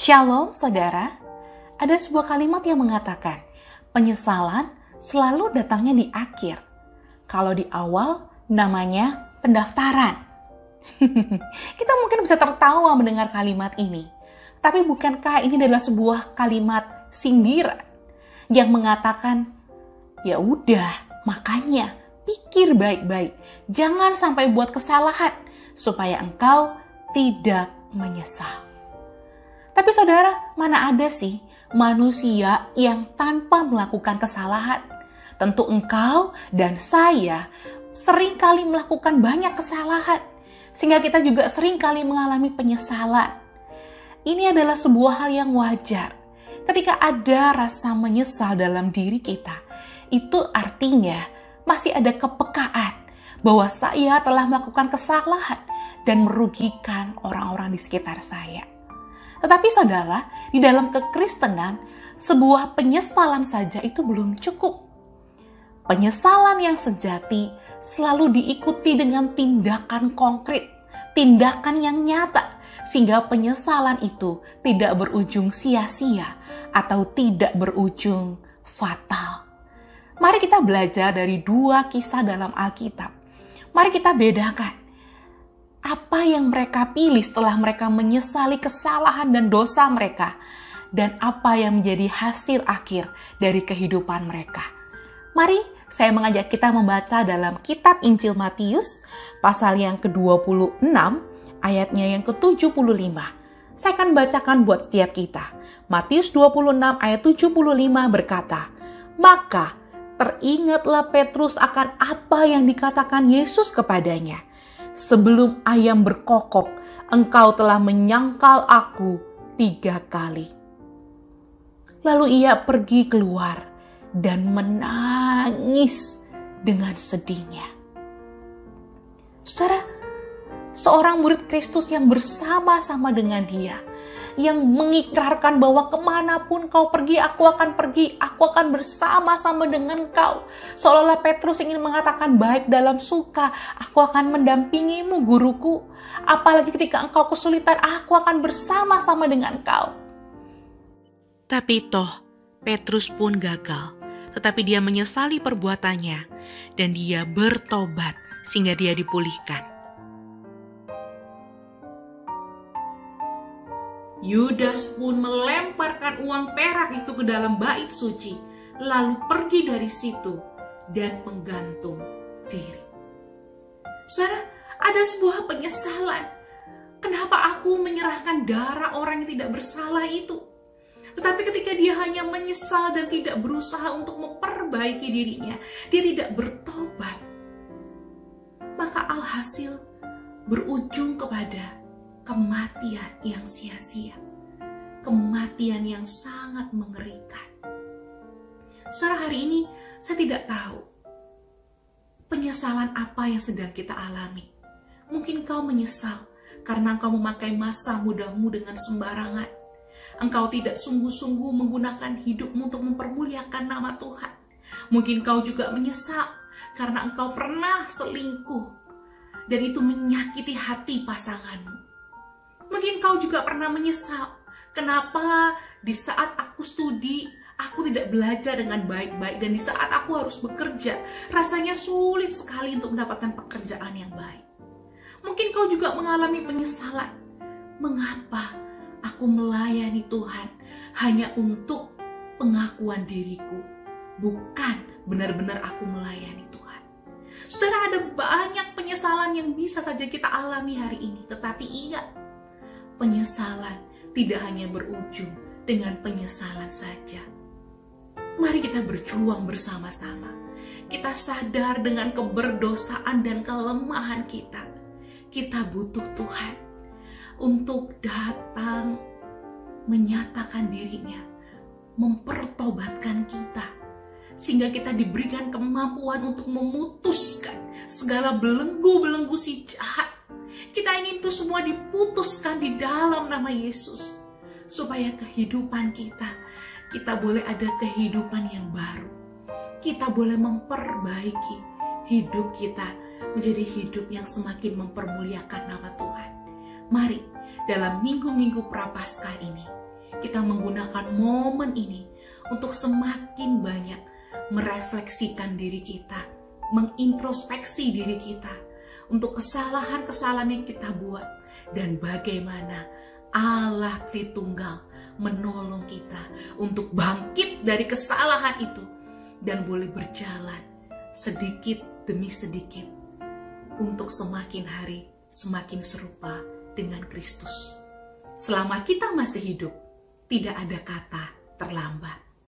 Shalom saudara, ada sebuah kalimat yang mengatakan, penyesalan selalu datangnya di akhir. Kalau di awal, namanya pendaftaran. Kita mungkin bisa tertawa mendengar kalimat ini. Tapi bukankah ini adalah sebuah kalimat sindiran yang mengatakan, ya udah, makanya pikir baik-baik. Jangan sampai buat kesalahan supaya engkau tidak menyesal. Tapi saudara, mana ada sih manusia yang tanpa melakukan kesalahan? Tentu engkau dan saya seringkali melakukan banyak kesalahan, sehingga kita juga seringkali mengalami penyesalan. Ini adalah sebuah hal yang wajar. Ketika ada rasa menyesal dalam diri kita, itu artinya masih ada kepekaan bahwa saya telah melakukan kesalahan dan merugikan orang-orang di sekitar saya. Tetapi saudara, di dalam kekristenan, sebuah penyesalan saja itu belum cukup. Penyesalan yang sejati selalu diikuti dengan tindakan konkret, tindakan yang nyata, sehingga penyesalan itu tidak berujung sia-sia atau tidak berujung fatal. Mari kita belajar dari dua kisah dalam Alkitab. Mari kita bedakan apa yang mereka pilih setelah mereka menyesali kesalahan dan dosa mereka, dan apa yang menjadi hasil akhir dari kehidupan mereka. Mari saya mengajak kita membaca dalam kitab Injil Matius, pasal yang ke-26, ayatnya yang ke-75. Saya akan bacakan buat setiap kita. Matius 26 ayat 75 berkata, "Maka teringatlah Petrus akan apa yang dikatakan Yesus kepadanya. Sebelum ayam berkokok, engkau telah menyangkal aku 3 kali. Lalu ia pergi keluar dan menangis dengan sedihnya." Saudara, seorang murid Kristus yang bersama-sama dengan dia, yang mengikrarkan bahwa kemanapun kau pergi, aku akan pergi, aku akan bersama-sama dengan kau. Seolah-olah Petrus ingin mengatakan, baik dalam suka, aku akan mendampingimu guruku. Apalagi ketika engkau kesulitan, aku akan bersama-sama dengan kau. Tapi toh, Petrus pun gagal. Tetapi dia menyesali perbuatannya dan dia bertobat sehingga dia dipulihkan. Yudas pun melemparkan uang perak itu ke dalam bait suci, lalu pergi dari situ dan menggantung diri. Saudara, ada sebuah penyesalan. Kenapa aku menyerahkan darah orang yang tidak bersalah itu? Tetapi ketika dia hanya menyesal dan tidak berusaha untuk memperbaiki dirinya, dia tidak bertobat, maka alhasil berujung kepada kematian yang sia-sia, kematian yang sangat mengerikan. Saudara, hari ini saya tidak tahu penyesalan apa yang sedang kita alami. Mungkin kau menyesal karena engkau memakai masa mudamu dengan sembarangan. Engkau tidak sungguh-sungguh menggunakan hidupmu untuk mempermuliakan nama Tuhan. Mungkin kau juga menyesal karena engkau pernah selingkuh dan itu menyakiti hati pasanganmu. Mungkin kau juga pernah menyesal, kenapa di saat aku studi, aku tidak belajar dengan baik-baik, dan di saat aku harus bekerja, rasanya sulit sekali untuk mendapatkan pekerjaan yang baik. Mungkin kau juga mengalami penyesalan, mengapa aku melayani Tuhan hanya untuk pengakuan diriku, bukan benar-benar aku melayani Tuhan. Saudara, ada banyak penyesalan yang bisa saja kita alami hari ini, tetapi ingat, penyesalan tidak hanya berujung dengan penyesalan saja. Mari kita berjuang bersama-sama. Kita sadar dengan keberdosaan dan kelemahan kita. Kita butuh Tuhan untuk datang menyatakan dirinya, mempertobatkan kita, sehingga kita diberikan kemampuan untuk memutuskan segala belenggu-belenggu si jahat. Kita ingin itu semua diputuskan di dalam nama Yesus, supaya kehidupan kita boleh ada kehidupan yang baru. Kita boleh memperbaiki hidup kita menjadi hidup yang semakin mempermuliakan nama Tuhan. Mari dalam minggu-minggu Prapaskah ini kita menggunakan momen ini untuk semakin banyak merefleksikan diri kita, mengintrospeksi diri kita untuk kesalahan-kesalahan yang kita buat, dan bagaimana Allah Tritunggal menolong kita untuk bangkit dari kesalahan itu dan boleh berjalan sedikit demi sedikit untuk semakin hari semakin serupa dengan Kristus. Selama kita masih hidup, tidak ada kata terlambat.